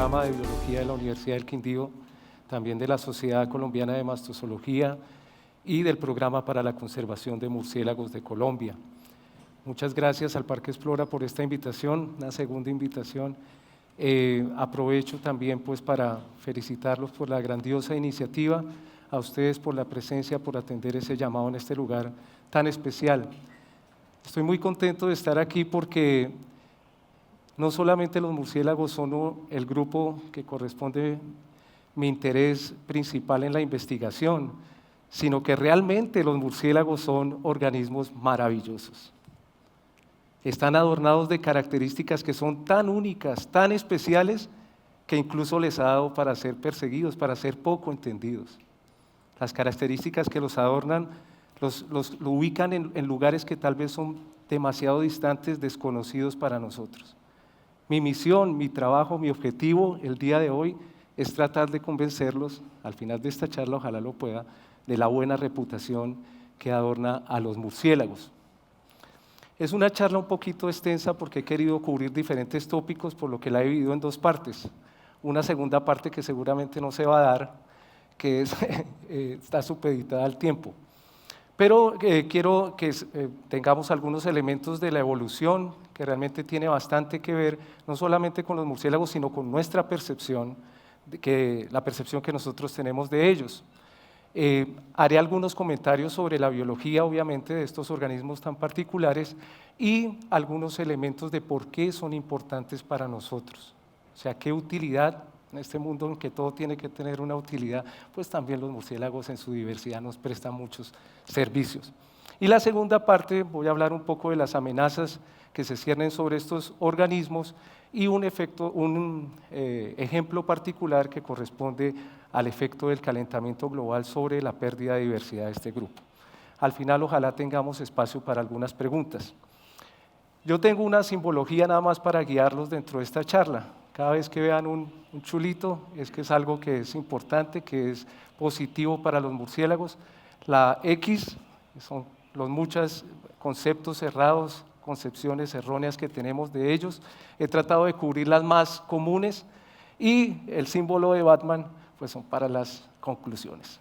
programa de biología de la Universidad del Quindío, también de la Sociedad Colombiana de Mastozoología y del Programa para la Conservación de Murciélagos de Colombia. Muchas gracias al Parque Explora por esta invitación, una segunda invitación. Aprovecho también pues para felicitarlos por la grandiosa iniciativa, a ustedes por la presencia, por atender ese llamado en este lugar tan especial. Estoy muy contento de estar aquí porque no solamente los murciélagos son el grupo que corresponde mi interés principal en la investigación, sino que realmente los murciélagos son organismos maravillosos. Están adornados de características que son tan únicas, tan especiales, que incluso les ha dado para ser perseguidos, para ser poco entendidos. Las características que los adornan lo ubican en lugares que tal vez son demasiado distantes, desconocidos para nosotros. Mi misión, mi trabajo, mi objetivo el día de hoy es tratar de convencerlos, al final de esta charla, ojalá lo pueda, de la buena reputación que adorna a los murciélagos. Es una charla un poquito extensa porque he querido cubrir diferentes tópicos, por lo que la he dividido en dos partes. Una segunda parte que seguramente no se va a dar, que está supeditada al tiempo. Pero quiero que tengamos algunos elementos de la evolución que realmente tiene bastante que ver, no solamente con los murciélagos, sino con nuestra percepción, la percepción que nosotros tenemos de ellos. Haré algunos comentarios sobre la biología, obviamente, de estos organismos tan particulares y algunos elementos de por qué son importantes para nosotros. O sea, qué utilidad en este mundo en que todo tiene que tener una utilidad, pues también los murciélagos en su diversidad nos prestan muchos servicios. Y la segunda parte voy a hablar un poco de las amenazas que se ciernen sobre estos organismos y un ejemplo particular que corresponde al efecto del calentamiento global sobre la pérdida de diversidad de este grupo. Al final, ojalá tengamos espacio para algunas preguntas. Yo tengo una simbología nada más para guiarlos dentro de esta charla. Cada vez que vean un chulito, es que es algo que es importante, que es positivo para los murciélagos. La X, son los muchos conceptos errados, concepciones erróneas que tenemos de ellos. He tratado de cubrir las más comunes y el símbolo de Batman, pues son para las conclusiones.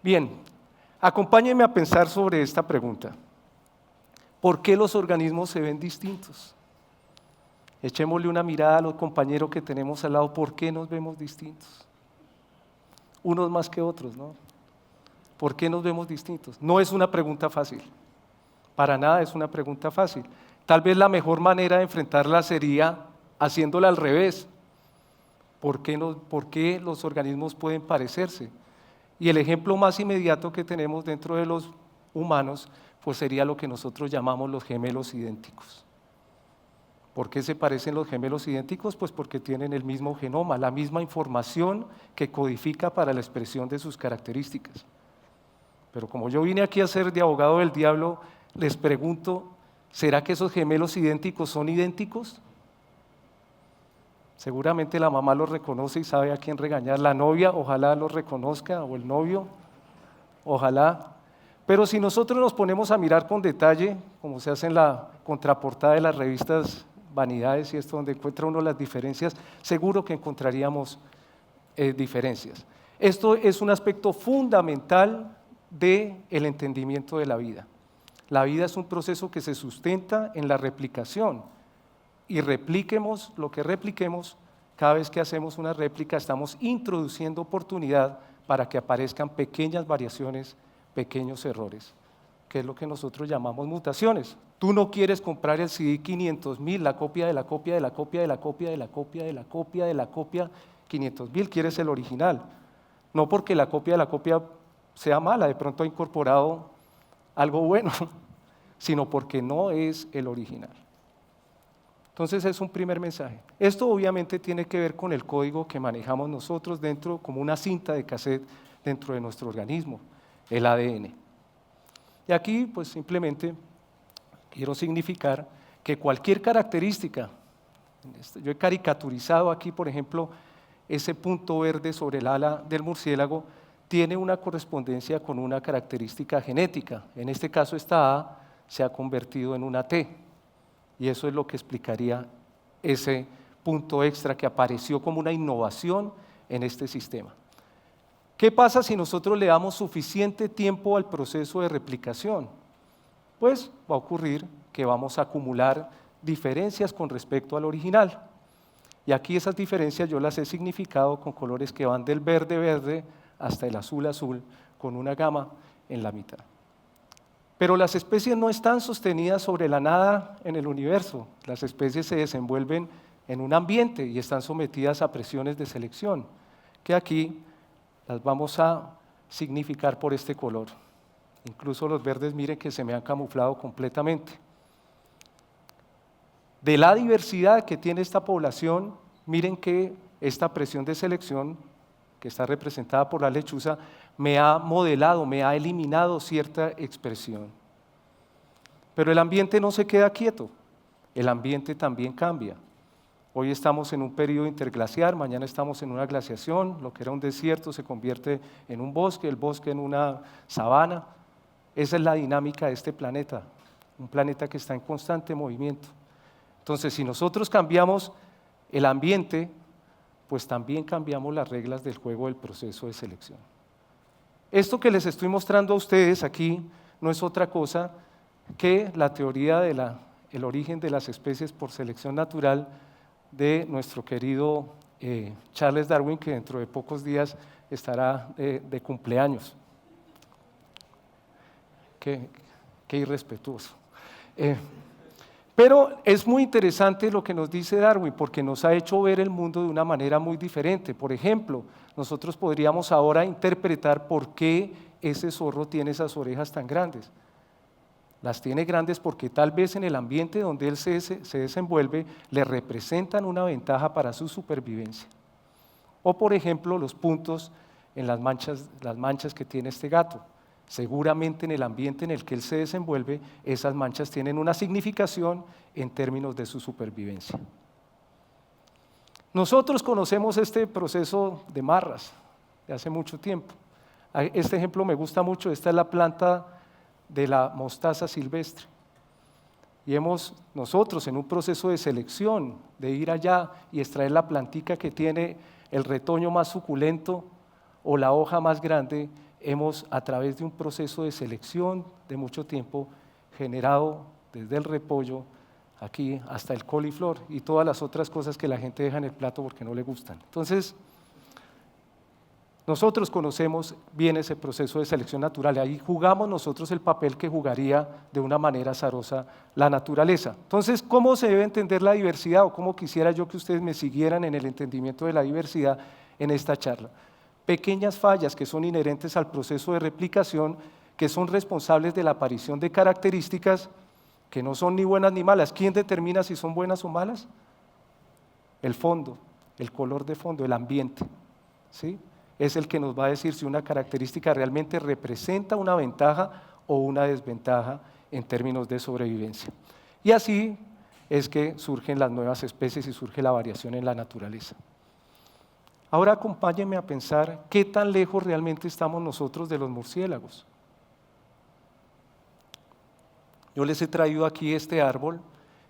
Bien, acompáñenme a pensar sobre esta pregunta. ¿Por qué los organismos se ven distintos? Echémosle una mirada a los compañeros que tenemos al lado. ¿Por qué nos vemos distintos? Unos más que otros, ¿no? ¿Por qué nos vemos distintos? No es una pregunta fácil. Para nada es una pregunta fácil. Tal vez la mejor manera de enfrentarla sería haciéndola al revés. ¿Por qué los organismos pueden parecerse? Y el ejemplo más inmediato que tenemos dentro de los humanos, pues sería lo que nosotros llamamos los gemelos idénticos. ¿Por qué se parecen los gemelos idénticos? Pues porque tienen el mismo genoma, la misma información que codifica para la expresión de sus características. Pero como yo vine aquí a ser de abogado del diablo, les pregunto, ¿será que esos gemelos idénticos son idénticos? Seguramente la mamá los reconoce y sabe a quién regañar. La novia, ojalá los reconozca, o el novio, ojalá. Pero si nosotros nos ponemos a mirar con detalle, como se hace en la contraportada de las revistas Vanidades y esto, donde encuentra uno las diferencias, seguro que encontraríamos diferencias. Esto es un aspecto fundamental del entendimiento de la vida. La vida es un proceso que se sustenta en la replicación y repliquemos lo que repliquemos, cada vez que hacemos una réplica estamos introduciendo oportunidad para que aparezcan pequeñas variaciones, pequeños errores, que es lo que nosotros llamamos mutaciones. Tú no quieres comprar el CD 500.000, la copia de la copia de la copia de la copia de la copia de la copia de la copia 500.000, quieres el original. No porque la copia de la copia sea mala, de pronto ha incorporado algo bueno, sino porque no es el original. Entonces es un primer mensaje. Esto obviamente tiene que ver con el código que manejamos nosotros dentro, como una cinta de cassette dentro de nuestro organismo, el ADN. Y aquí pues simplemente quiero significar que cualquier característica, yo he caricaturizado aquí por ejemplo ese punto verde sobre el ala del murciélago, tiene una correspondencia con una característica genética. En este caso esta A se ha convertido en una T y eso es lo que explicaría ese punto extra que apareció como una innovación en este sistema. ¿Qué pasa si nosotros le damos suficiente tiempo al proceso de replicación? Pues va a ocurrir que vamos a acumular diferencias con respecto al original. Y aquí esas diferencias yo las he significado con colores que van del verde verde hasta el azul azul, con una gama en la mitad. Pero las especies no están sostenidas sobre la nada en el universo. Las especies se desenvuelven en un ambiente y están sometidas a presiones de selección, que aquí las vamos a significar por este color. Incluso los verdes, miren que se me han camuflado completamente. De la diversidad que tiene esta población, miren que esta presión de selección, que está representada por la lechuza, me ha modelado, me ha eliminado cierta expresión. Pero el ambiente no se queda quieto, el ambiente también cambia. Hoy estamos en un periodo interglaciar, mañana estamos en una glaciación, lo que era un desierto se convierte en un bosque, el bosque en una sabana. Esa es la dinámica de este planeta, un planeta que está en constante movimiento. Entonces, si nosotros cambiamos el ambiente, pues también cambiamos las reglas del juego del proceso de selección. Esto que les estoy mostrando a ustedes aquí no es otra cosa que la teoría del origen de las especies por selección natural de nuestro querido Charles Darwin, que dentro de pocos días estará de cumpleaños. Qué irrespetuoso. Pero es muy interesante lo que nos dice Darwin, porque nos ha hecho ver el mundo de una manera muy diferente. Por ejemplo, nosotros podríamos ahora interpretar por qué ese zorro tiene esas orejas tan grandes. Las tiene grandes porque tal vez en el ambiente donde él se desenvuelve le representan una ventaja para su supervivencia. O por ejemplo los puntos en las manchas que tiene este gato. Seguramente en el ambiente en el que él se desenvuelve, esas manchas tienen una significación en términos de su supervivencia. Nosotros conocemos este proceso de marras de hace mucho tiempo. Este ejemplo me gusta mucho, esta es la planta de la mostaza silvestre. Y nosotros en un proceso de selección, de ir allá y extraer la plantica que tiene el retoño más suculento o la hoja más grande, hemos a través de un proceso de selección de mucho tiempo generado desde el repollo aquí hasta el coliflor y todas las otras cosas que la gente deja en el plato porque no le gustan. Entonces, nosotros conocemos bien ese proceso de selección natural y ahí jugamos nosotros el papel que jugaría de una manera azarosa la naturaleza. Entonces, ¿cómo se debe entender la diversidad o cómo quisiera yo que ustedes me siguieran en el entendimiento de la diversidad en esta charla? Pequeñas fallas que son inherentes al proceso de replicación, que son responsables de la aparición de características que no son ni buenas ni malas. ¿Quién determina si son buenas o malas? El fondo, el color de fondo, el ambiente, ¿sí? Es el que nos va a decir si una característica realmente representa una ventaja o una desventaja en términos de sobrevivencia. Y así es que surgen las nuevas especies y surge la variación en la naturaleza. Ahora acompáñenme a pensar qué tan lejos realmente estamos nosotros de los murciélagos. Yo les he traído aquí este árbol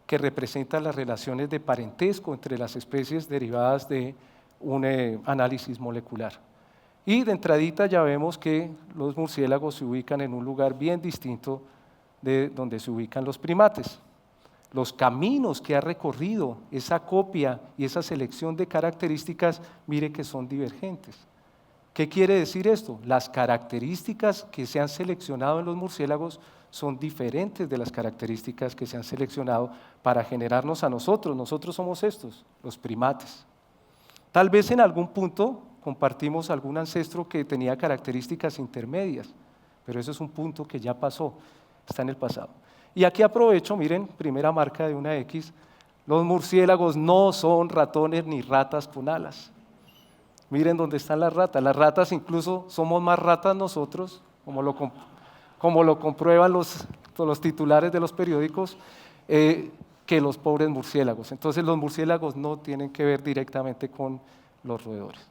que representa las relaciones de parentesco entre las especies derivadas de un análisis molecular. Y de entradita ya vemos que los murciélagos se ubican en un lugar bien distinto de donde se ubican los primates. Los caminos que ha recorrido esa copia y esa selección de características, mire que son divergentes. ¿Qué quiere decir esto? Las características que se han seleccionado en los murciélagos son diferentes de las características que se han seleccionado para generarnos a nosotros. Nosotros somos estos, los primates. Tal vez en algún punto compartimos algún ancestro que tenía características intermedias, pero eso es un punto que ya pasó, está en el pasado. Y aquí aprovecho, miren, primera marca de una X, los murciélagos no son ratones ni ratas con alas. Miren dónde están las ratas incluso somos más ratas nosotros, como lo comprueban los titulares de los periódicos, que los pobres murciélagos. Entonces los murciélagos no tienen que ver directamente con los roedores.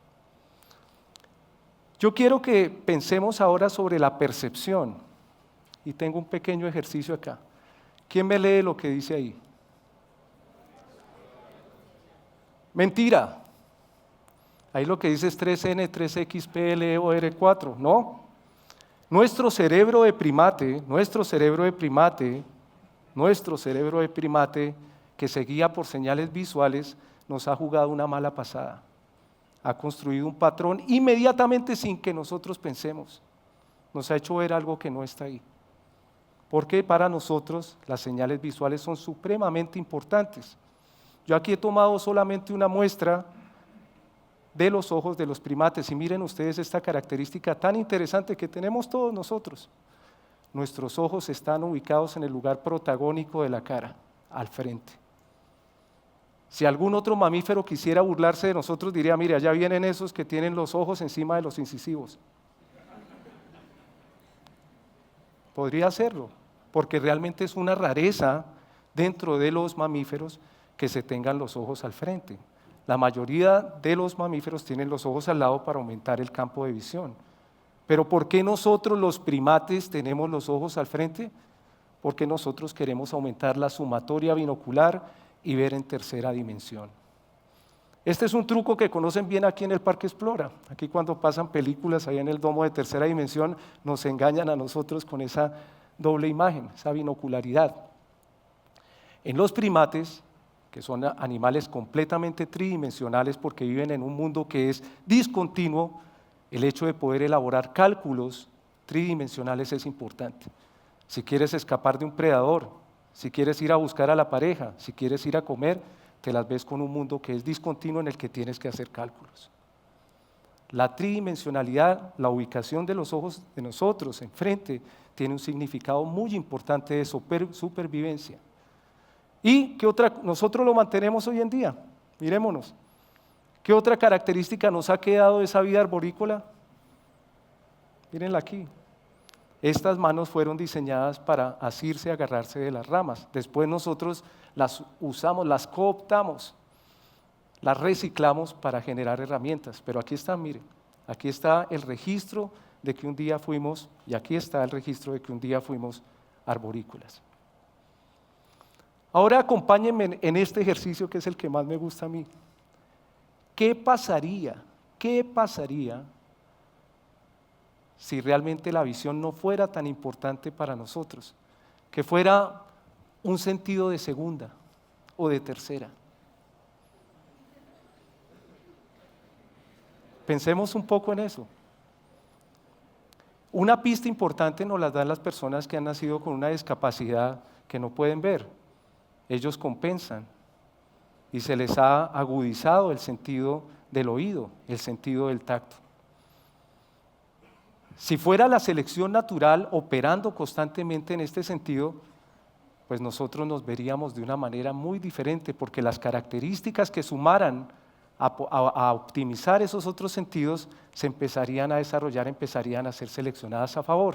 Yo quiero que pensemos ahora sobre la percepción y tengo un pequeño ejercicio acá. ¿Quién me lee lo que dice ahí? Mentira. Ahí lo que dice es 3N, 3XPLOR4, ¿no? Nuestro cerebro de primate, que se guía por señales visuales, nos ha jugado una mala pasada. Ha construido un patrón inmediatamente sin que nosotros pensemos. Nos ha hecho ver algo que no está ahí. Porque para nosotros las señales visuales son supremamente importantes. Yo aquí he tomado solamente una muestra de los ojos de los primates y miren ustedes esta característica tan interesante que tenemos todos nosotros. Nuestros ojos están ubicados en el lugar protagónico de la cara, al frente. Si algún otro mamífero quisiera burlarse de nosotros, diría, mire, allá vienen esos que tienen los ojos encima de los incisivos. Podría hacerlo, porque realmente es una rareza dentro de los mamíferos que se tengan los ojos al frente. La mayoría de los mamíferos tienen los ojos al lado para aumentar el campo de visión. Pero ¿por qué nosotros los primates tenemos los ojos al frente? Porque nosotros queremos aumentar la sumatoria binocular y ver en tercera dimensión. Este es un truco que conocen bien aquí en el Parque Explora. Aquí cuando pasan películas ahí en el domo de tercera dimensión, nos engañan a nosotros con esa doble imagen, esa binocularidad. En los primates, que son animales completamente tridimensionales porque viven en un mundo que es discontinuo, el hecho de poder elaborar cálculos tridimensionales es importante. Si quieres escapar de un predador, si quieres ir a buscar a la pareja, si quieres ir a comer, te las ves con un mundo que es discontinuo en el que tienes que hacer cálculos. La tridimensionalidad, la ubicación de los ojos de nosotros enfrente, tiene un significado muy importante de supervivencia. ¿Y qué otra? Nosotros lo mantenemos hoy en día, mirémonos. ¿Qué otra característica nos ha quedado de esa vida arborícola? Mírenla aquí. Estas manos fueron diseñadas para asirse y agarrarse de las ramas. Después nosotros las usamos, las cooptamos, las reciclamos para generar herramientas. Pero aquí está, miren, aquí está el registro de que un día fuimos, y aquí está el registro de que un día fuimos arborícolas. Ahora acompáñenme en este ejercicio que es el que más me gusta a mí. ¿Qué pasaría si realmente la visión no fuera tan importante para nosotros? Que fuera un sentido de segunda o de tercera. Pensemos un poco en eso. Una pista importante nos la dan las personas que han nacido con una discapacidad que no pueden ver. Ellos compensan y se les ha agudizado el sentido del oído, el sentido del tacto. Si fuera la selección natural operando constantemente en este sentido, pues nosotros nos veríamos de una manera muy diferente, porque las características que sumaran a optimizar esos otros sentidos se empezarían a desarrollar, empezarían a ser seleccionadas a favor.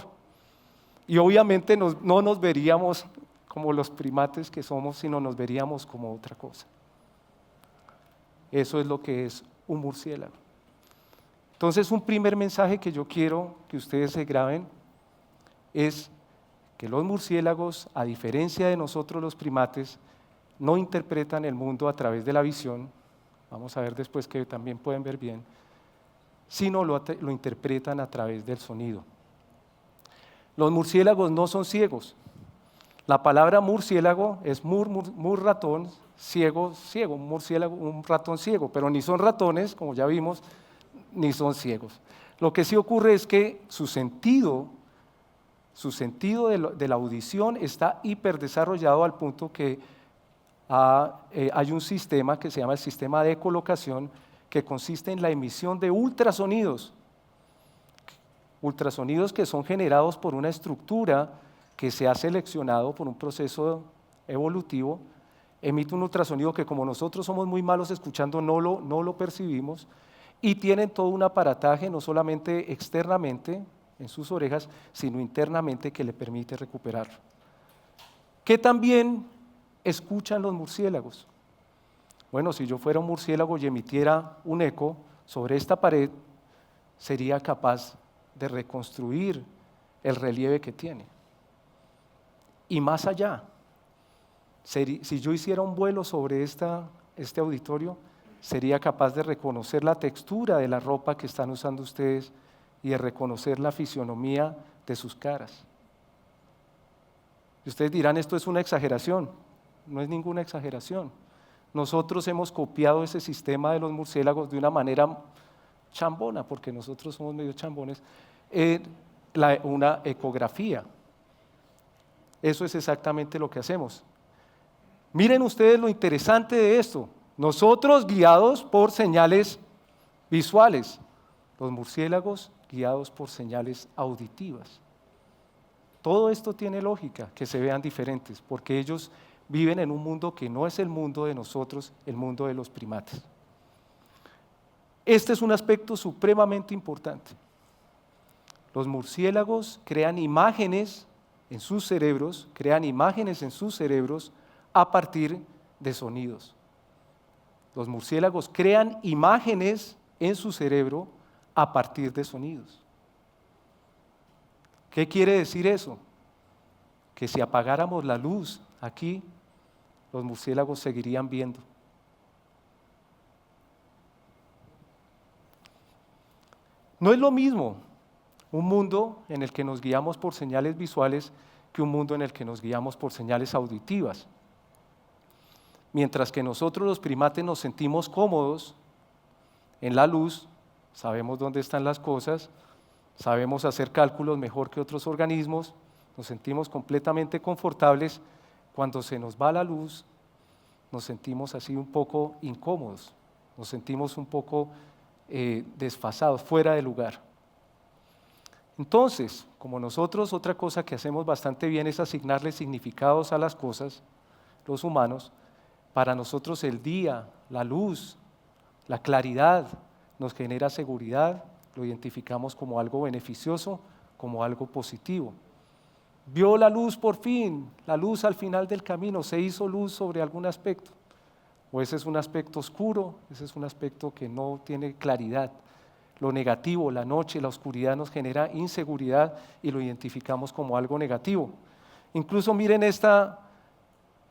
Y obviamente no nos veríamos como los primates que somos, sino nos veríamos como otra cosa. Eso es lo que es un murciélago. Entonces, un primer mensaje que yo quiero que ustedes se graben es que los murciélagos, a diferencia de nosotros los primates, no interpretan el mundo a través de la visión, vamos a ver después que también pueden ver bien, sino lo interpretan a través del sonido. Los murciélagos no son ciegos. La palabra murciélago es mur ratón, ciego, un ratón ciego, pero ni son ratones, como ya vimos, ni son ciegos. Lo que sí ocurre es que su sentido de la audición está hiperdesarrollado al punto que hay un sistema que se llama el sistema de ecolocación, que consiste en la emisión de ultrasonidos que son generados por una estructura que se ha seleccionado por un proceso evolutivo, emite un ultrasonido que, como nosotros somos muy malos escuchando, no lo percibimos, y tienen todo un aparataje, no solamente externamente en sus orejas, sino internamente, que le permite recuperar. ¿Qué también escuchan los murciélagos? Bueno, si yo fuera un murciélago y emitiera un eco sobre esta pared, sería capaz de reconstruir el relieve que tiene. Y más allá, si yo hiciera un vuelo sobre este auditorio, sería capaz de reconocer la textura de la ropa que están usando ustedes y de reconocer la fisionomía de sus caras. Y ustedes dirán, esto es una exageración. No es ninguna exageración. Nosotros hemos copiado ese sistema de los murciélagos de una manera chambona, porque nosotros somos medio chambones, una ecografía. Eso es exactamente lo que hacemos. Miren ustedes lo interesante de esto. Nosotros guiados por señales visuales, los murciélagos guiados por señales auditivas. Todo esto tiene lógica, que se vean diferentes, porque ellos viven en un mundo que no es el mundo de nosotros, el mundo de los primates. Este es un aspecto supremamente importante. Los murciélagos crean imágenes en sus cerebros, a partir de sonidos. Los murciélagos crean imágenes en su cerebro a partir de sonidos. ¿Qué quiere decir eso? Que si apagáramos la luz aquí, los murciélagos seguirían viendo. No es lo mismo un mundo en el que nos guiamos por señales visuales que un mundo en el que nos guiamos por señales auditivas. Mientras que nosotros los primates nos sentimos cómodos en la luz, sabemos dónde están las cosas, sabemos hacer cálculos mejor que otros organismos, nos sentimos completamente confortables. Cuando se nos va la luz, nos sentimos así un poco incómodos, nos sentimos un poco desfasados, fuera de lugar. Entonces, como nosotros, otra cosa que hacemos bastante bien es asignarle significados a las cosas, los humanos. Para nosotros el día, la luz, la claridad nos genera seguridad, lo identificamos como algo beneficioso, como algo positivo. Vio la luz por fin, la luz al final del camino, se hizo luz sobre algún aspecto. O ese es un aspecto oscuro, ese es un aspecto que no tiene claridad. Lo negativo, la noche, la oscuridad nos genera inseguridad y lo identificamos como algo negativo. Incluso miren este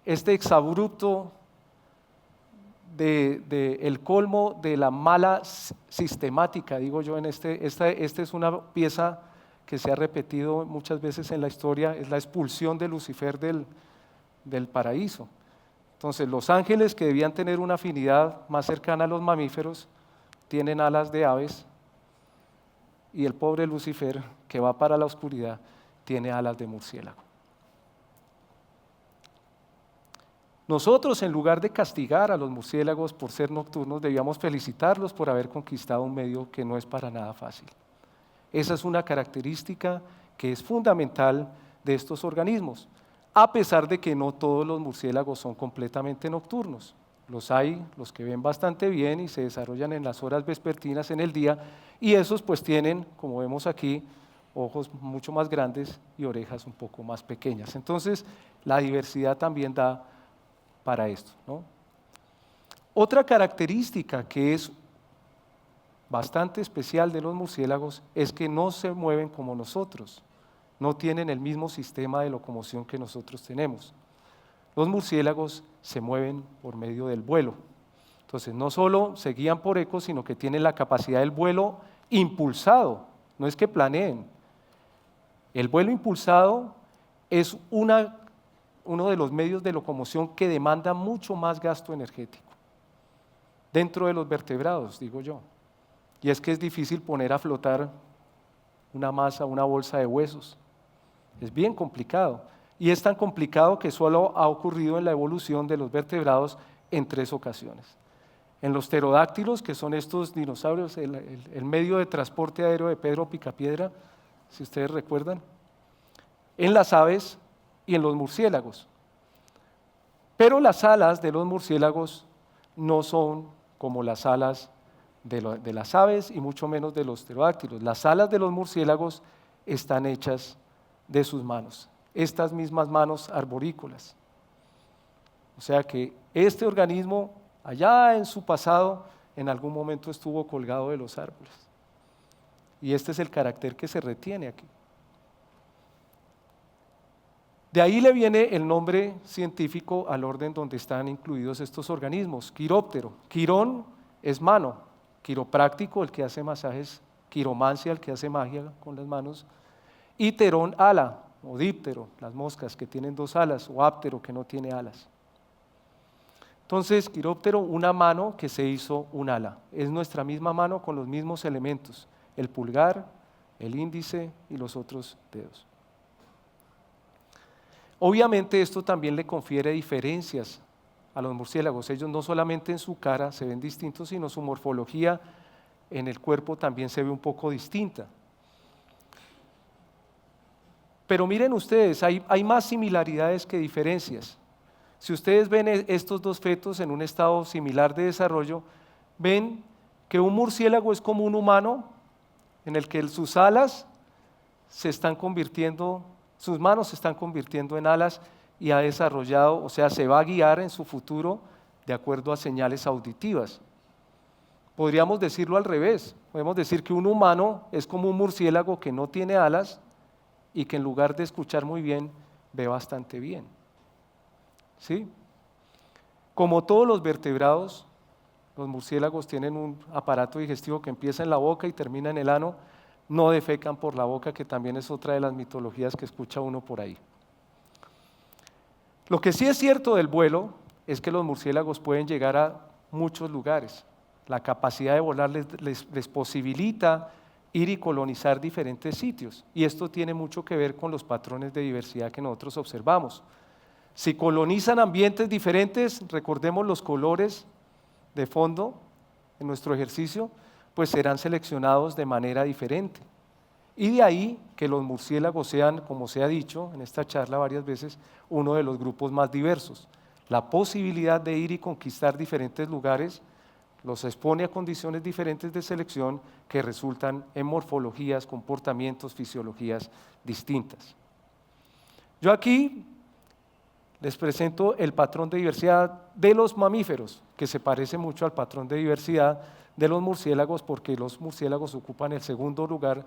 exabrupto el colmo de la mala sistemática, digo yo, esta es una pieza que se ha repetido muchas veces en la historia, es la expulsión de Lucifer del paraíso. Entonces, los ángeles que debían tener una afinidad más cercana a los mamíferos, tienen alas de aves, y el pobre Lucifer, que va para la oscuridad, tiene alas de murciélago. Nosotros, en lugar de castigar a los murciélagos por ser nocturnos, debíamos felicitarlos por haber conquistado un medio que no es para nada fácil. Esa es una característica que es fundamental de estos organismos, a pesar de que no todos los murciélagos son completamente nocturnos. Los hay, los que ven bastante bien y se desarrollan en las horas vespertinas en el día, y esos pues tienen, como vemos aquí, ojos mucho más grandes y orejas un poco más pequeñas. Entonces, la diversidad también da para esto, ¿no? Otra característica que es bastante especial de los murciélagos es que no se mueven como nosotros, no tienen el mismo sistema de locomoción que nosotros tenemos. Los murciélagos se mueven por medio del vuelo. Entonces, no solo se guían por ecos, sino que tienen la capacidad del vuelo impulsado, no es que planeen. El vuelo impulsado es uno de los medios de locomoción que demanda mucho más gasto energético dentro de los vertebrados, digo yo. Y es que es difícil poner a flotar una masa, una bolsa de huesos. Es bien complicado. Y es tan complicado que solo ha ocurrido en la evolución de los vertebrados en 3 ocasiones. En los pterodáctilos, que son estos dinosaurios, el medio de transporte aéreo de Pedro Picapiedra, si ustedes recuerdan, en las aves y en los murciélagos. Pero las alas de los murciélagos no son como las alas de las aves y mucho menos de los pterodáctilos. Las alas de los murciélagos están hechas de sus manos, estas mismas manos arborícolas. O sea que este organismo, allá en su pasado, en algún momento estuvo colgado de los árboles. Y este es el carácter que se retiene aquí. De ahí le viene el nombre científico al orden donde están incluidos estos organismos, quiróptero. Quirón es mano, quiropráctico, el que hace masajes, quiromancia, el que hace magia con las manos, y terón, ala, o díptero, las moscas que tienen 2 alas, o áptero que no tiene alas. Entonces, quiróptero, una mano que se hizo un ala. Es nuestra misma mano con los mismos elementos, el pulgar, el índice y los otros dedos. Obviamente esto también le confiere diferencias a los murciélagos. Ellos no solamente en su cara se ven distintos, sino su morfología en el cuerpo también se ve un poco distinta. Pero miren ustedes, hay más similaridades que diferencias. Si ustedes ven estos 2 fetos en un estado similar de desarrollo, ven que un murciélago es como un humano, en el que sus alas se están convirtiendo, sus manos se están convirtiendo en alas y ha desarrollado, o sea, se va a guiar en su futuro de acuerdo a señales auditivas. Podríamos decirlo al revés, podemos decir que un humano es como un murciélago que no tiene alas y que en lugar de escuchar muy bien, ve bastante bien. ¿Sí? Como todos los vertebrados, los murciélagos tienen un aparato digestivo que empieza en la boca y termina en el ano, no defecan por la boca, que también es otra de las mitologías que escucha uno por ahí. Lo que sí es cierto del vuelo es que los murciélagos pueden llegar a muchos lugares. La capacidad de volar les posibilita ir y colonizar diferentes sitios, y esto tiene mucho que ver con los patrones de diversidad que nosotros observamos. Si colonizan ambientes diferentes, recordemos los colores de fondo en nuestro ejercicio, pues serán seleccionados de manera diferente. Y de ahí que los murciélagos sean, como se ha dicho en esta charla varias veces, uno de los grupos más diversos. La posibilidad de ir y conquistar diferentes lugares los expone a condiciones diferentes de selección que resultan en morfologías, comportamientos, fisiologías distintas. Yo aquí les presento el patrón de diversidad de los mamíferos, que se parece mucho al patrón de diversidad de los murciélagos, porque los murciélagos ocupan el segundo lugar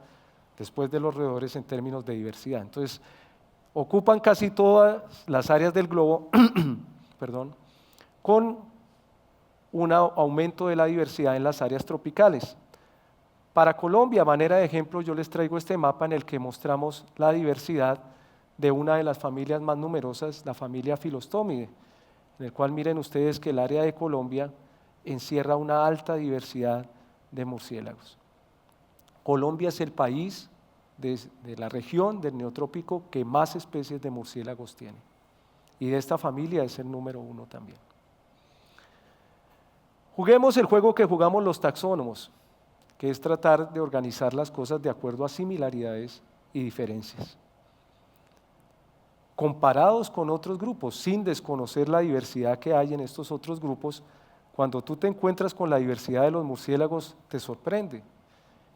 después de los roedores en términos de diversidad. Entonces, ocupan casi todas las áreas del globo, perdón, con un aumento de la diversidad en las áreas tropicales. Para Colombia, a manera de ejemplo, yo les traigo este mapa en el que mostramos la diversidad de una de las familias más numerosas, la familia Philostomide, en el cual miren ustedes que el área de Colombia encierra una alta diversidad de murciélagos. Colombia es el país de la región del neotrópico que más especies de murciélagos tiene, y de esta familia es el número 1 también. Juguemos el juego que jugamos los taxónomos, que es tratar de organizar las cosas de acuerdo a similaridades y diferencias. Comparados con otros grupos, sin desconocer la diversidad que hay en estos otros grupos, cuando tú te encuentras con la diversidad de los murciélagos, te sorprende.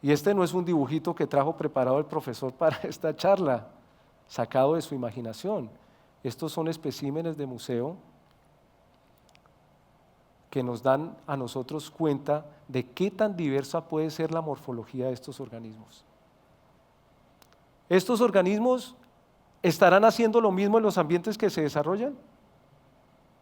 Y este no es un dibujito que trajo preparado el profesor para esta charla, sacado de su imaginación. Estos son especímenes de museo que nos dan a nosotros cuenta de qué tan diversa puede ser la morfología de estos organismos. Estos organismos ¿estarán haciendo lo mismo en los ambientes que se desarrollan?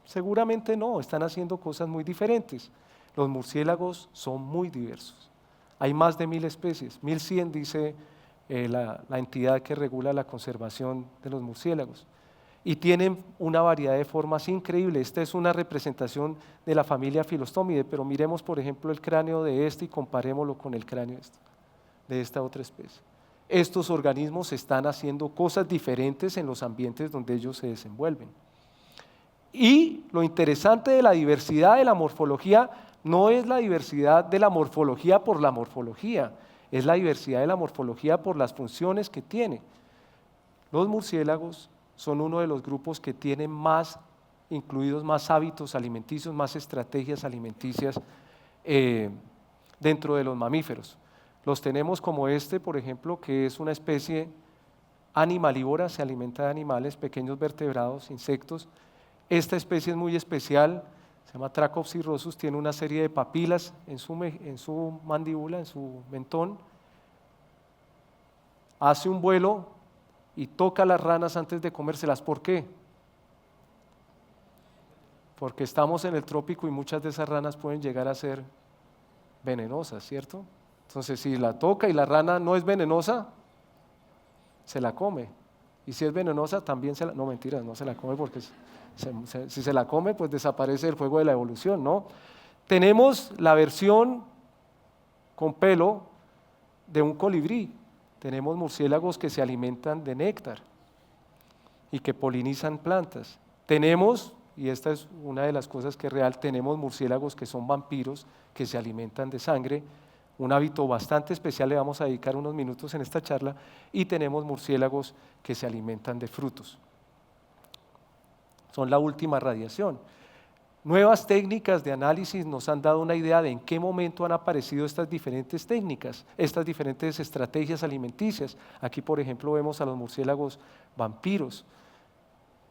Seguramente no, están haciendo cosas muy diferentes. Los murciélagos son muy diversos. Hay más de 1000 especies, 1100 dice la entidad que regula la conservación de los murciélagos. Y tienen una variedad de formas increíble. Esta es una representación de la familia Philostomide, pero miremos por ejemplo el cráneo de este y comparémoslo con el cráneo de esta otra especie. Estos organismos están haciendo cosas diferentes en los ambientes donde ellos se desenvuelven. Y lo interesante de la diversidad de la morfología no es la diversidad de la morfología por la morfología, es la diversidad de la morfología por las funciones que tiene. Los murciélagos son uno de los grupos que tienen más incluidos más hábitos alimenticios, más estrategias alimenticias dentro de los mamíferos. Los tenemos como este, por ejemplo, que es una especie animalívora, se alimenta de animales, pequeños vertebrados, insectos. Esta especie es muy especial, se llama Tracopsirrhosus, tiene una serie de papilas en su mandíbula, en su mentón. Hace un vuelo y toca las ranas antes de comérselas. ¿Por qué? Porque estamos en el trópico y muchas de esas ranas pueden llegar a ser venenosas, ¿cierto? Entonces, si la toca y la rana no es venenosa, se la come. Y si es venenosa, también se la... No, mentiras, no se la come porque si se la come, pues desaparece el juego de la evolución, ¿no? Tenemos la versión con pelo de un colibrí. Tenemos murciélagos que se alimentan de néctar y que polinizan plantas. Tenemos, y esta es una de las cosas que es real, tenemos murciélagos que son vampiros, que se alimentan de sangre, un hábito bastante especial, le vamos a dedicar unos minutos en esta charla, y tenemos murciélagos que se alimentan de frutos. Son la última radiación. Nuevas técnicas de análisis nos han dado una idea de en qué momento han aparecido estas diferentes técnicas, estas diferentes estrategias alimenticias. Aquí, por ejemplo, vemos a los murciélagos vampiros.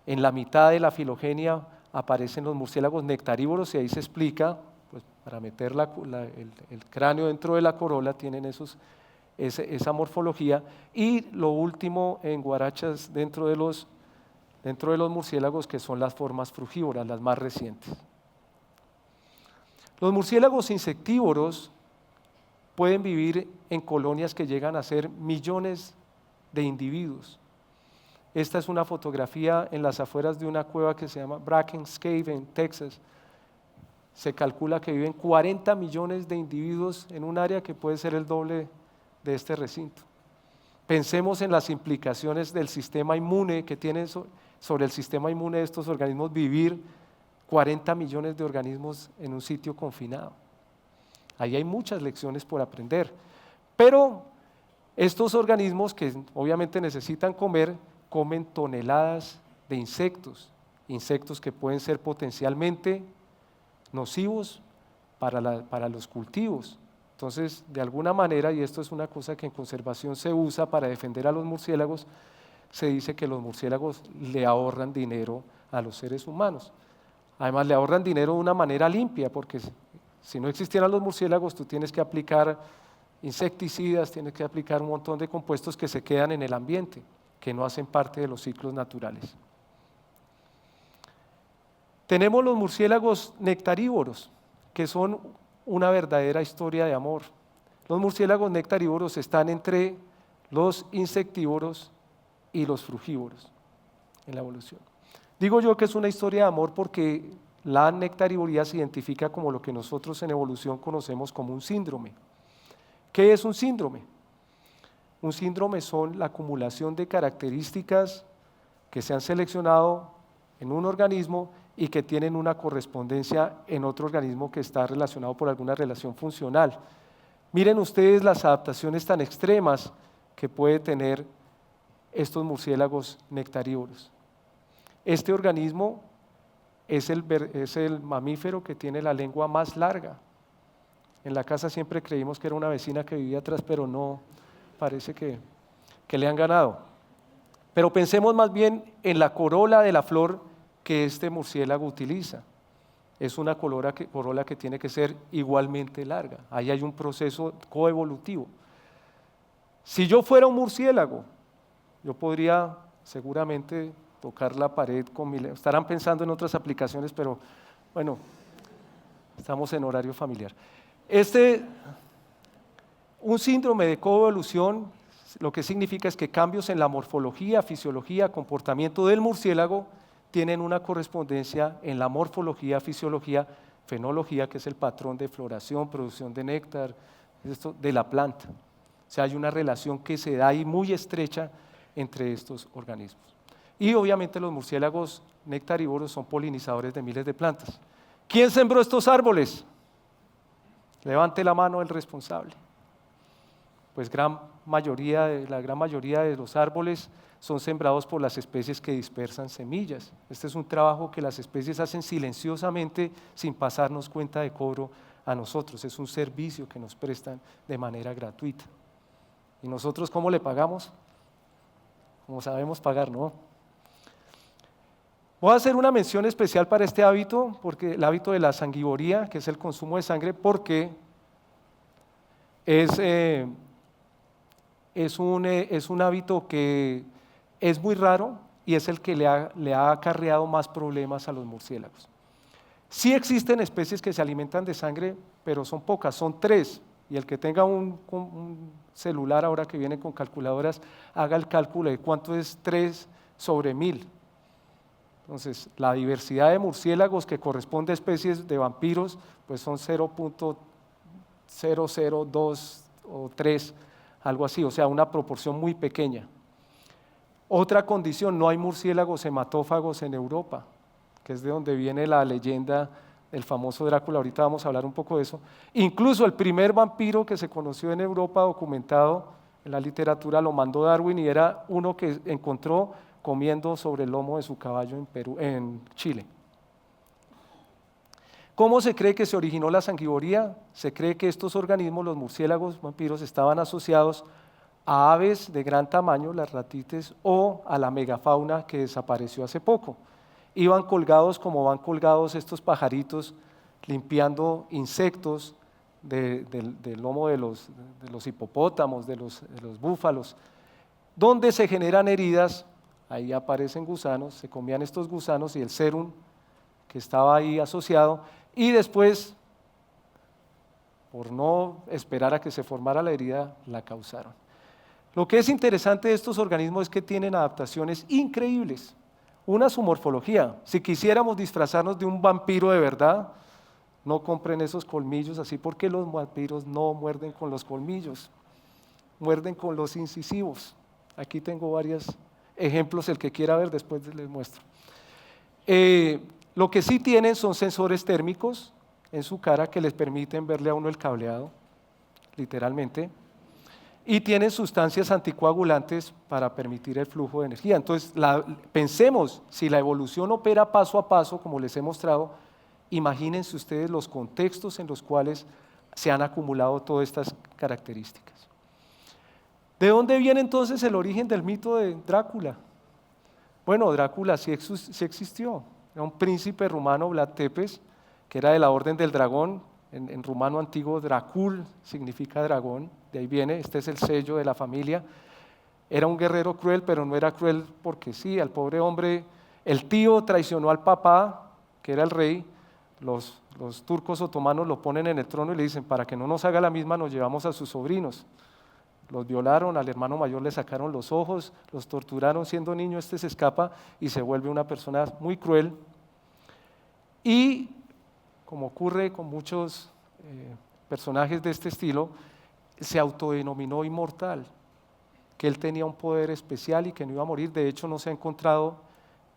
En la mitad de la filogenia aparecen los murciélagos nectarívoros y ahí se explica, pues, para meter el cráneo dentro de la corola tienen esa morfología. Y lo último en guarachas dentro de los murciélagos, que son las formas frugívoras, las más recientes. Los murciélagos insectívoros pueden vivir en colonias que llegan a ser millones de individuos. Esta es una fotografía en las afueras de una cueva que se llama Bracken's Cave en Texas. Se calcula que viven 40 millones de individuos en un área que puede ser el doble de este recinto. Pensemos en las implicaciones del sistema inmune que tiene sobre el sistema inmune de estos organismos vivir 40 millones de organismos en un sitio confinado. Ahí hay muchas lecciones por aprender, pero estos organismos que obviamente necesitan comer, comen toneladas de insectos que pueden ser potencialmente nocivos para los cultivos. Entonces, de alguna manera, y esto es una cosa que en conservación se usa para defender a los murciélagos, se dice que los murciélagos le ahorran dinero a los seres humanos. Además, le ahorran dinero de una manera limpia, porque si no existieran los murciélagos, tú tienes que aplicar insecticidas, tienes que aplicar un montón de compuestos que se quedan en el ambiente, que no hacen parte de los ciclos naturales. Tenemos los murciélagos nectarívoros, que son una verdadera historia de amor. Los murciélagos nectarívoros están entre los insectívoros y los frugívoros en la evolución. Digo yo que es una historia de amor porque la nectarivoría se identifica como lo que nosotros en evolución conocemos como un síndrome. ¿Qué es un síndrome? Un síndrome son la acumulación de características que se han seleccionado en un organismo y que tienen una correspondencia en otro organismo que está relacionado por alguna relación funcional. Miren ustedes las adaptaciones tan extremas que puede tener estos murciélagos nectarívoros. Este organismo es el mamífero que tiene la lengua más larga. En la casa siempre creímos que era una vecina que vivía atrás, pero no, parece que le han ganado. Pero pensemos más bien en la corola de la flor que este murciélago utiliza. Es una corola que tiene que ser igualmente larga. Ahí hay un proceso coevolutivo. Si yo fuera un murciélago, yo podría seguramente tocar la pared con mi lengua. Estarán pensando en otras aplicaciones, pero bueno, estamos en horario familiar. Un síndrome de coevolución, lo que significa es que cambios en la morfología, fisiología, comportamiento del murciélago tienen una correspondencia en la morfología, fisiología, fenología, que es el patrón de floración, producción de néctar, esto de la planta. O sea, hay una relación que se da ahí muy estrecha entre estos organismos. Y obviamente los murciélagos nectarívoros son polinizadores de miles de plantas. ¿Quién sembró estos árboles? Levante la mano el responsable. Pues la gran mayoría de los árboles son sembrados por las especies que dispersan semillas. Este es un trabajo que las especies hacen silenciosamente sin pasarnos cuenta de cobro a nosotros. Es un servicio que nos prestan de manera gratuita. ¿Y nosotros cómo le pagamos? Como sabemos pagar, ¿no? Voy a hacer una mención especial para este hábito, porque el hábito de la sanguivoría, que es el consumo de sangre, porque es un hábito que es muy raro y es el que le ha acarreado más problemas a los murciélagos. Sí existen especies que se alimentan de sangre, pero son pocas, son 3. Y el que tenga un celular ahora que viene con calculadoras, haga el cálculo de cuánto es 3 sobre 1000. Entonces, la diversidad de murciélagos que corresponde a especies de vampiros, pues son 0.002 o 3, algo así, o sea, una proporción muy pequeña. Otra condición, no hay murciélagos hematófagos en Europa, que es de donde viene la leyenda del famoso Drácula. Ahorita vamos a hablar un poco de eso. Incluso el primer vampiro que se conoció en Europa documentado en la literatura lo mandó Darwin y era uno que encontró comiendo sobre el lomo de su caballo en Chile. ¿Cómo se cree que se originó la sanguivoría? Se cree que estos organismos, los murciélagos vampiros, estaban asociados a aves de gran tamaño, las ratites, o a la megafauna que desapareció hace poco. Iban colgados como van colgados estos pajaritos, limpiando insectos del lomo de los hipopótamos, de los búfalos, donde se generan heridas. Ahí aparecen gusanos, se comían estos gusanos y el serum que estaba ahí asociado, y después, por no esperar a que se formara la herida, la causaron. Lo que es interesante de estos organismos es que tienen adaptaciones increíbles. Una, su morfología. Si quisiéramos disfrazarnos de un vampiro de verdad, no compren esos colmillos así, porque los vampiros no muerden con los colmillos, muerden con los incisivos. Aquí tengo varios ejemplos, el que quiera ver después les muestro. Lo que sí tienen son sensores térmicos en su cara que les permiten verle a uno el cableado, literalmente, y tienen sustancias anticoagulantes para permitir el flujo de energía. Entonces, pensemos, si la evolución opera paso a paso, como les he mostrado, imagínense ustedes los contextos en los cuales se han acumulado todas estas características. ¿De dónde viene entonces el origen del mito de Drácula? Bueno, Drácula sí existió. Era un príncipe rumano, Vlad Tepes, que era de la Orden del Dragón. En rumano antiguo, Dracul significa dragón, de ahí viene, este es el sello de la familia. Era un guerrero cruel, pero no era cruel porque sí, al pobre hombre, el tío traicionó al papá, que era el rey. Los turcos otomanos lo ponen en el trono y le dicen, para que no nos haga la misma, nos llevamos a sus sobrinos. Los violaron, al hermano mayor le sacaron los ojos, los torturaron siendo niño, este se escapa y se vuelve una persona muy cruel. Y como ocurre con muchos personajes de este estilo, se autodenominó inmortal, que él tenía un poder especial y que no iba a morir. De hecho, no se ha encontrado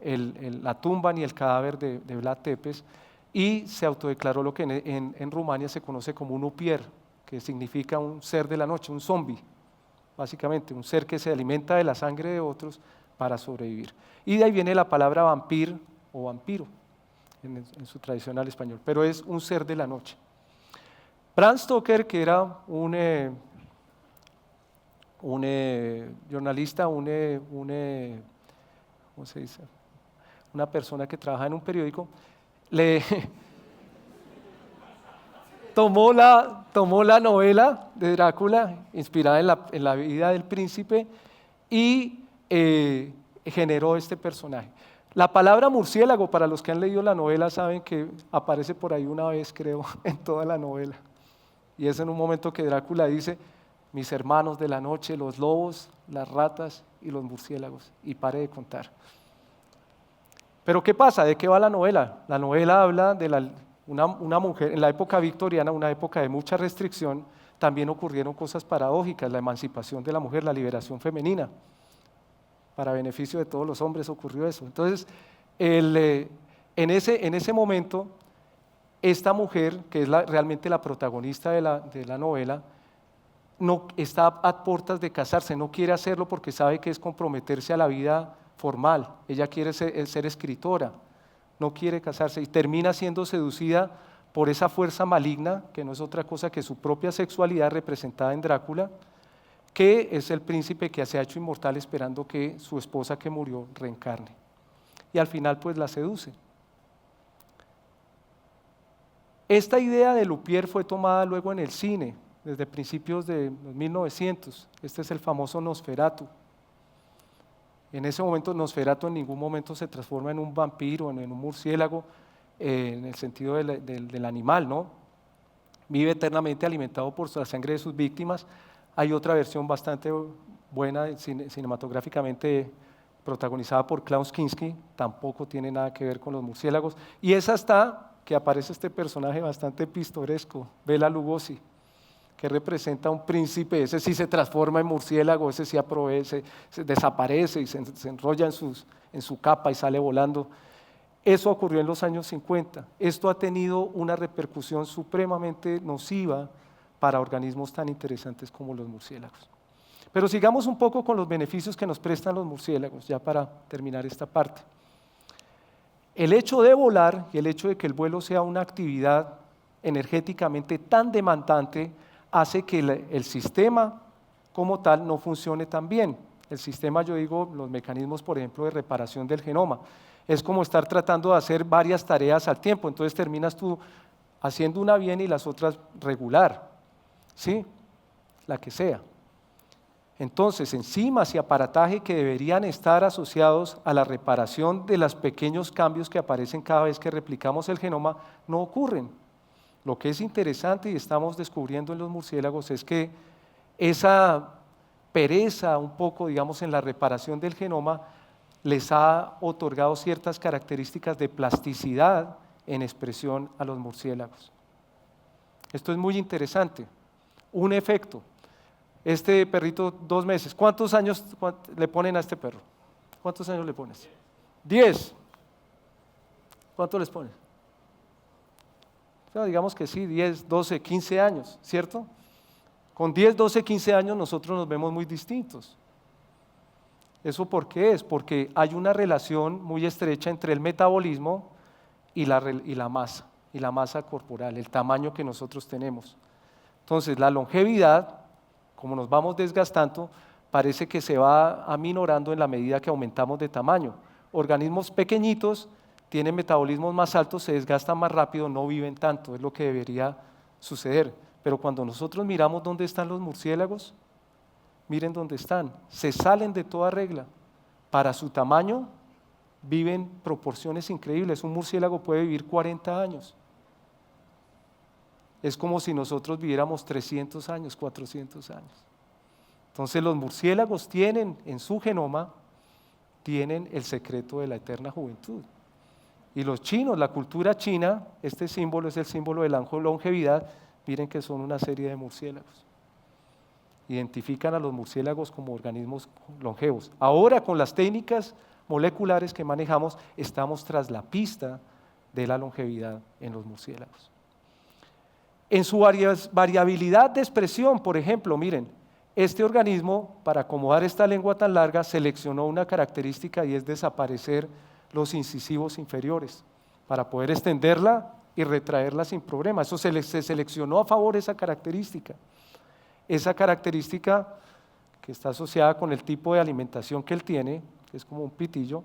la tumba ni el cadáver de Vlad Tepes, y se autodeclaró lo que en Rumania se conoce como un upier, que significa un ser de la noche, un zombie, básicamente, un ser que se alimenta de la sangre de otros para sobrevivir. Y de ahí viene la palabra vampir o vampiro, en su tradicional español, pero es un ser de la noche. Bram Stoker, que era un jornalista, ¿cómo se dice? Una persona que trabaja en un periódico, tomó la novela de Drácula, inspirada en la vida del príncipe, y generó este personaje. La palabra murciélago, para los que han leído la novela, saben que aparece por ahí una vez, creo, en toda la novela. Y es en un momento que Drácula dice, mis hermanos de la noche, los lobos, las ratas y los murciélagos, y pare de contar. Pero ¿qué pasa? ¿De qué va la novela? La novela habla de una mujer, en la época victoriana, una época de mucha restricción, también ocurrieron cosas paradójicas, la emancipación de la mujer, la liberación femenina. Para beneficio de todos los hombres ocurrió eso. Entonces, en ese momento, esta mujer, que es realmente la protagonista de la novela, no está a puertas de casarse, no quiere hacerlo porque sabe que es comprometerse a la vida formal. Ella quiere ser escritora, no quiere casarse y termina siendo seducida por esa fuerza maligna, que no es otra cosa que su propia sexualidad representada en Drácula, que es el príncipe que se ha hecho inmortal esperando que su esposa que murió reencarne. Y al final pues la seduce. Esta idea de Lupier fue tomada luego en el cine, desde principios de los 1900. Este es el famoso Nosferatu. En ese momento Nosferatu en ningún momento se transforma en un vampiro, en un murciélago, en el sentido del animal, ¿no? Vive eternamente alimentado por la sangre de sus víctimas. Hay otra versión bastante buena, cinematográficamente protagonizada por Klaus Kinski, tampoco tiene nada que ver con los murciélagos. Y esa está, que aparece este personaje bastante pintoresco, Bela Lugosi, que representa un príncipe. Ese sí se transforma en murciélago, ese sí se desaparece y se enrolla en su capa y sale volando. Eso ocurrió en los años 50. Esto ha tenido una repercusión supremamente nociva para organismos tan interesantes como los murciélagos. Pero sigamos un poco con los beneficios que nos prestan los murciélagos, ya para terminar esta parte. El hecho de volar y el hecho de que el vuelo sea una actividad energéticamente tan demandante hace que el sistema como tal no funcione tan bien. El sistema, yo digo, los mecanismos, por ejemplo, de reparación del genoma. Es como estar tratando de hacer varias tareas al tiempo, entonces terminas tú haciendo una bien y las otras regular, ¿sí? La que sea. Entonces, enzimas y aparataje que deberían estar asociados a la reparación de los pequeños cambios que aparecen cada vez que replicamos el genoma, no ocurren. Lo que es interesante y estamos descubriendo en los murciélagos es que esa pereza un poco, digamos, en la reparación del genoma les ha otorgado ciertas características de plasticidad en expresión a los murciélagos. Esto es muy interesante. Un efecto. Este perrito, 2 meses. ¿Cuántos años le ponen a este perro? ¿Cuántos años le pones? 10. ¿Cuánto les pones? Bueno, digamos que sí, 10, 12, 15 años, ¿cierto? Con 10, 12, 15 años nosotros nos vemos muy distintos. ¿Eso por qué es? Porque hay una relación muy estrecha entre el metabolismo y la masa corporal, el tamaño que nosotros tenemos. Entonces, la longevidad, como nos vamos desgastando, parece que se va aminorando en la medida que aumentamos de tamaño. Organismos pequeñitos tienen metabolismos más altos, se desgastan más rápido, no viven tanto, es lo que debería suceder. Pero cuando nosotros miramos dónde están los murciélagos, miren dónde están, se salen de toda regla. Para su tamaño viven proporciones increíbles, un murciélago puede vivir 40 años. Es como si nosotros viviéramos 300 años, 400 años. Entonces los murciélagos tienen en su genoma, tienen el secreto de la eterna juventud. Y los chinos, la cultura china, este símbolo es el símbolo de la longevidad, miren que son una serie de murciélagos. Identifican a los murciélagos como organismos longevos. Ahora con las técnicas moleculares que manejamos, estamos tras la pista de la longevidad en los murciélagos. En su variabilidad de expresión, por ejemplo, miren, este organismo, para acomodar esta lengua tan larga, seleccionó una característica y es desaparecer los incisivos inferiores, para poder extenderla y retraerla sin problema. Eso se seleccionó a favor de esa característica. Esa característica que está asociada con el tipo de alimentación que él tiene, que es como un pitillo,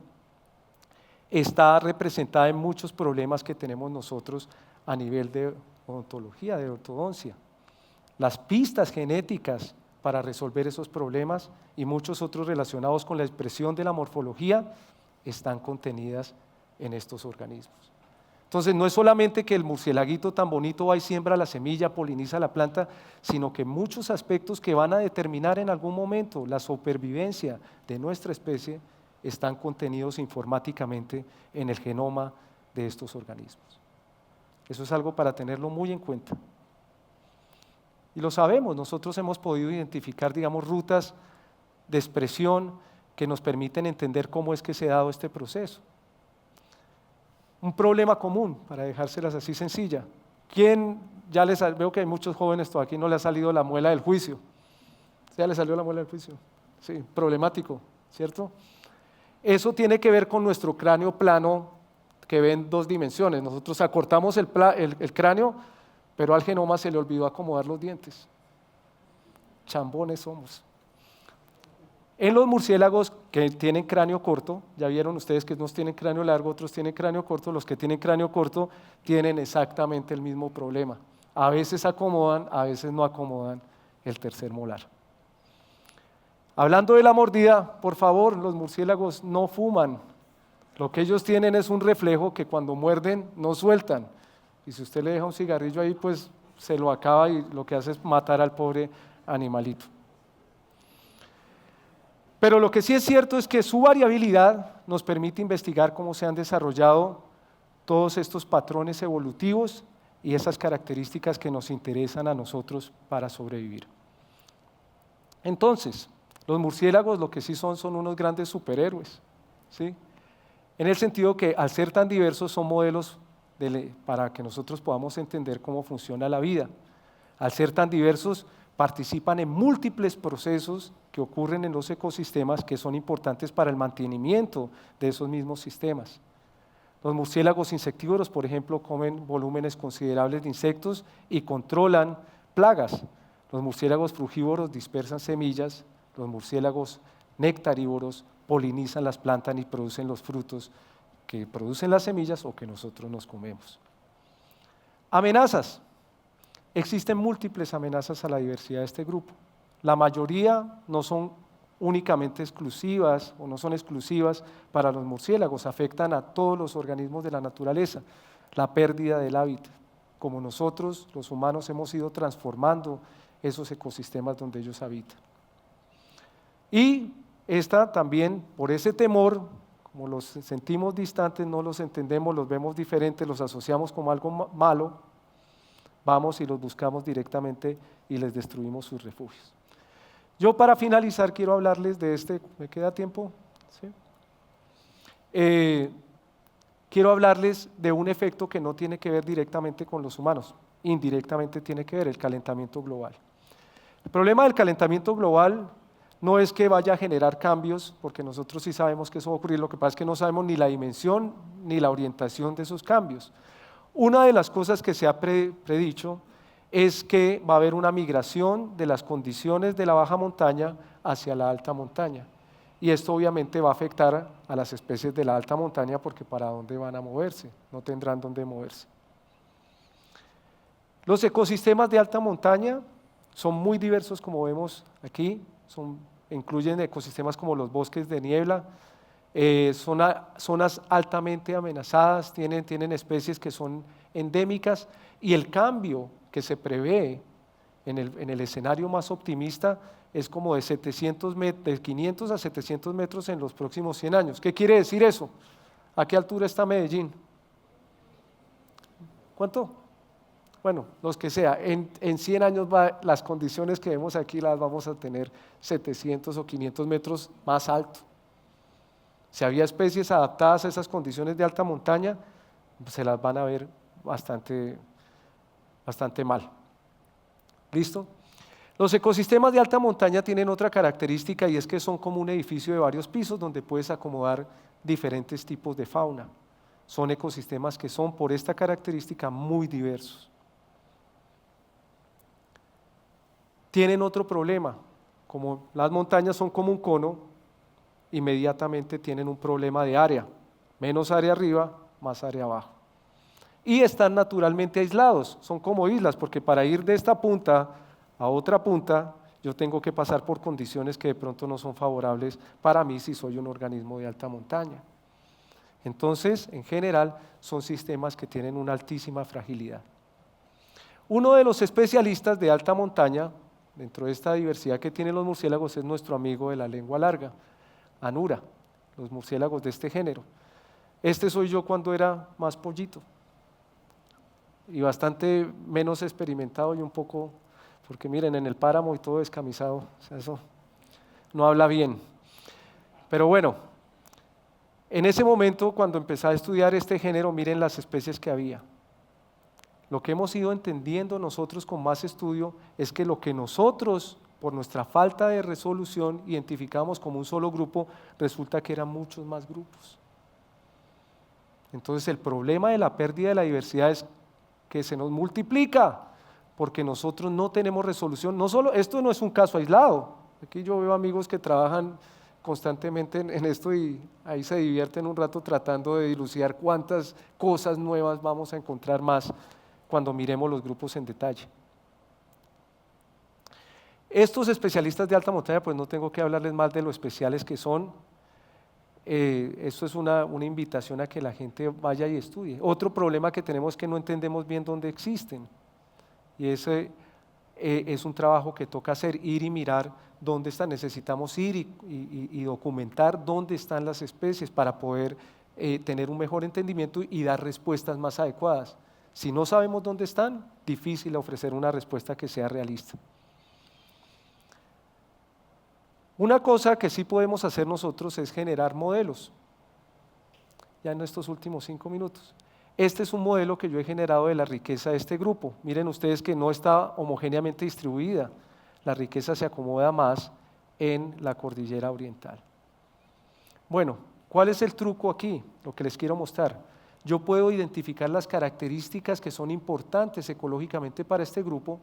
está representada en muchos problemas que tenemos nosotros a nivel de odontología, de ortodoncia. Las pistas genéticas para resolver esos problemas y muchos otros relacionados con la expresión de la morfología están contenidas en estos organismos. Entonces no es solamente que el murciélaguito tan bonito va y siembra la semilla, poliniza la planta, sino que muchos aspectos que van a determinar en algún momento la supervivencia de nuestra especie están contenidos informáticamente en el genoma de estos organismos. Eso es algo para tenerlo muy en cuenta. Y lo sabemos, nosotros hemos podido identificar, digamos, rutas de expresión que nos permiten entender cómo es que se ha dado este proceso. Un problema común, para dejárselas así sencilla. ¿Quién veo que hay muchos jóvenes todavía aquí no le ha salido la muela del juicio? ¿Ya le salió la muela del juicio? Sí, problemático, ¿cierto? Eso tiene que ver con nuestro cráneo plano que ve en 2 dimensiones. Nosotros acortamos el cráneo, pero al genoma se le olvidó acomodar los dientes. Chambones somos. En los murciélagos que tienen cráneo corto, ya vieron ustedes que unos tienen cráneo largo, otros tienen cráneo corto, los que tienen cráneo corto tienen exactamente el mismo problema. A veces acomodan, a veces no acomodan el tercer molar. Hablando de la mordida, por favor, los murciélagos no fuman. Lo que ellos tienen es un reflejo que cuando muerden no sueltan. Y si usted le deja un cigarrillo ahí, pues se lo acaba y lo que hace es matar al pobre animalito. Pero lo que sí es cierto es que su variabilidad nos permite investigar cómo se han desarrollado todos estos patrones evolutivos y esas características que nos interesan a nosotros para sobrevivir. Entonces, los murciélagos lo que sí son unos grandes superhéroes, ¿sí? En el sentido que al ser tan diversos son modelos para que nosotros podamos entender cómo funciona la vida. Al ser tan diversos participan en múltiples procesos que ocurren en los ecosistemas que son importantes para el mantenimiento de esos mismos sistemas. Los murciélagos insectívoros, por ejemplo, comen volúmenes considerables de insectos y controlan plagas. Los murciélagos frugívoros dispersan semillas, los murciélagos nectarívoros polinizan las plantas y producen los frutos que producen las semillas o que nosotros nos comemos. Amenazas. Existen múltiples amenazas a la diversidad de este grupo. La mayoría no son únicamente exclusivas o no son exclusivas para los murciélagos, afectan a todos los organismos de la naturaleza. La pérdida del hábitat, como nosotros los humanos hemos ido transformando esos ecosistemas donde ellos habitan. Y esta también, por ese temor, como los sentimos distantes, no los entendemos, los vemos diferentes, los asociamos como algo malo, vamos y los buscamos directamente y les destruimos sus refugios. Yo para finalizar quiero hablarles de este, ¿me queda tiempo? ¿Sí? Quiero hablarles de un efecto que no tiene que ver directamente con los humanos, indirectamente tiene que ver el calentamiento global. El problema del calentamiento global no es que vaya a generar cambios, porque nosotros sí sabemos que eso va a ocurrir, lo que pasa es que no sabemos ni la dimensión ni la orientación de esos cambios. Una de las cosas que se ha predicho es que va a haber una migración de las condiciones de la baja montaña hacia la alta montaña. Y esto obviamente va a afectar a las especies de la alta montaña porque ¿para dónde van a moverse? No tendrán dónde moverse. Los ecosistemas de alta montaña son muy diversos como vemos aquí, incluyen ecosistemas como los bosques de niebla, zonas altamente amenazadas, tienen especies que son endémicas y el cambio que se prevé en el escenario más optimista es como de 500 a 700 metros en los próximos 100 años. ¿Qué quiere decir eso? ¿A qué altura está Medellín? ¿Cuánto? Bueno, los que sea, en 100 años las condiciones que vemos aquí las vamos a tener 700 o 500 metros más alto. Si había especies adaptadas a esas condiciones de alta montaña, se las van a ver bastante mal. ¿Listo? Los ecosistemas de alta montaña tienen otra característica y es que son como un edificio de varios pisos donde puedes acomodar diferentes tipos de fauna. Son ecosistemas que son por esta característica muy diversos. Tienen otro problema, como las montañas son como un cono, inmediatamente tienen un problema de área, menos área arriba, más área abajo. Y están naturalmente aislados, son como islas, porque para ir de esta punta a otra punta, yo tengo que pasar por condiciones que de pronto no son favorables para mí si soy un organismo de alta montaña. Entonces, en general, son sistemas que tienen una altísima fragilidad. Uno de los especialistas de alta montaña, dentro de esta diversidad que tienen los murciélagos, es nuestro amigo de la lengua larga, Anura, los murciélagos de este género. Este soy yo cuando era más pollito y bastante menos experimentado y un poco, porque miren, en el páramo y todo descamisado, o sea, eso no habla bien. Pero bueno, en ese momento cuando empecé a estudiar este género, miren las especies que había. Lo que hemos ido entendiendo nosotros con más estudio es que lo que nosotros, por nuestra falta de resolución, identificamos como un solo grupo, resulta que eran muchos más grupos. Entonces el problema de la pérdida de la diversidad es que se nos multiplica, porque nosotros no tenemos resolución. No solo, esto no es un caso aislado, aquí yo veo amigos que trabajan constantemente en esto y ahí se divierten un rato tratando de dilucidar cuántas cosas nuevas vamos a encontrar más cuando miremos los grupos en detalle. Estos especialistas de alta montaña, pues no tengo que hablarles más de lo especiales que son. esto es una invitación a que la gente vaya y estudie. Otro problema que tenemos es que no entendemos bien dónde existen, y ese es un trabajo que toca hacer, ir y mirar dónde están. Necesitamos ir y documentar dónde están las especies para poder tener un mejor entendimiento y dar respuestas más adecuadas. Si no sabemos dónde están, difícil ofrecer una respuesta que sea realista. Una cosa que sí podemos hacer nosotros es generar modelos. Ya en estos últimos 5 minutos. Este es un modelo que yo he generado de la riqueza de este grupo. Miren ustedes que no está homogéneamente distribuida. La riqueza se acomoda más en la cordillera oriental. Bueno, ¿cuál es el truco aquí? Lo que les quiero mostrar. Yo puedo identificar las características que son importantes ecológicamente para este grupo,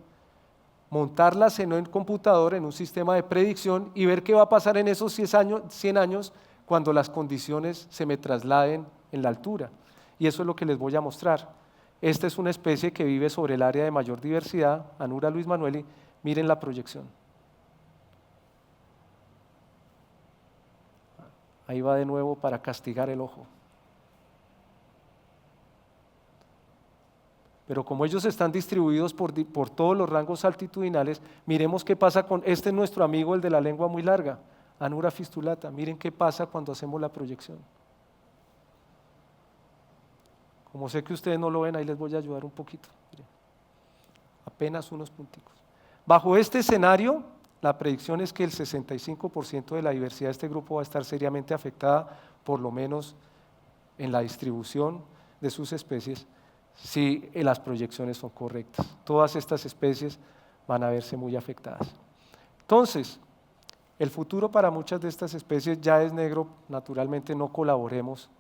montarlas en un computador, en un sistema de predicción y ver qué va a pasar en esos 100 años cuando las condiciones se me trasladen en la altura. Y eso es lo que les voy a mostrar. Esta es una especie que vive sobre el área de mayor diversidad, Anura Luis Manueli. Miren la proyección. Ahí va de nuevo para castigar el ojo. Pero como ellos están distribuidos por todos los rangos altitudinales, miremos qué pasa con, este es nuestro amigo, el de la lengua muy larga, Anura fistulata. Miren qué pasa cuando hacemos la proyección. Como sé que ustedes no lo ven, ahí les voy a ayudar un poquito. Miren, apenas unos punticos. Bajo este escenario, la predicción es que el 65% de la diversidad de este grupo va a estar seriamente afectada, por lo menos en la distribución de sus especies, si las proyecciones son correctas. Todas estas especies van a verse muy afectadas. Entonces, el futuro para muchas de estas especies ya es negro. Naturalmente no colaboremos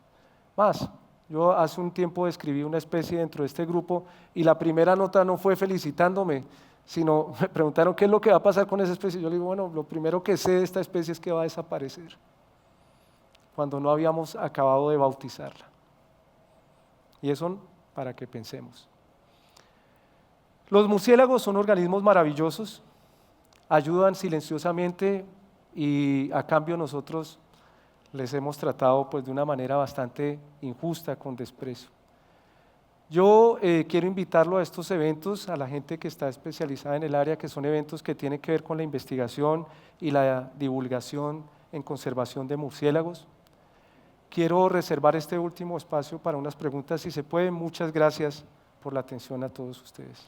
más. Yo hace un tiempo describí una especie dentro de este grupo y la primera nota no fue felicitándome, sino me preguntaron qué es lo que va a pasar con esa especie. Yo le digo, bueno, lo primero que sé de esta especie es que va a desaparecer, cuando no habíamos acabado de bautizarla. Y eso para que pensemos. Los murciélagos son organismos maravillosos, ayudan silenciosamente y a cambio nosotros les hemos tratado pues de una manera bastante injusta, con desprecio. Yo quiero invitarlo a estos eventos, a la gente que está especializada en el área, que son eventos que tienen que ver con la investigación y la divulgación en conservación de murciélagos. Quiero reservar este último espacio para unas preguntas, si se puede. Muchas gracias por la atención a todos ustedes.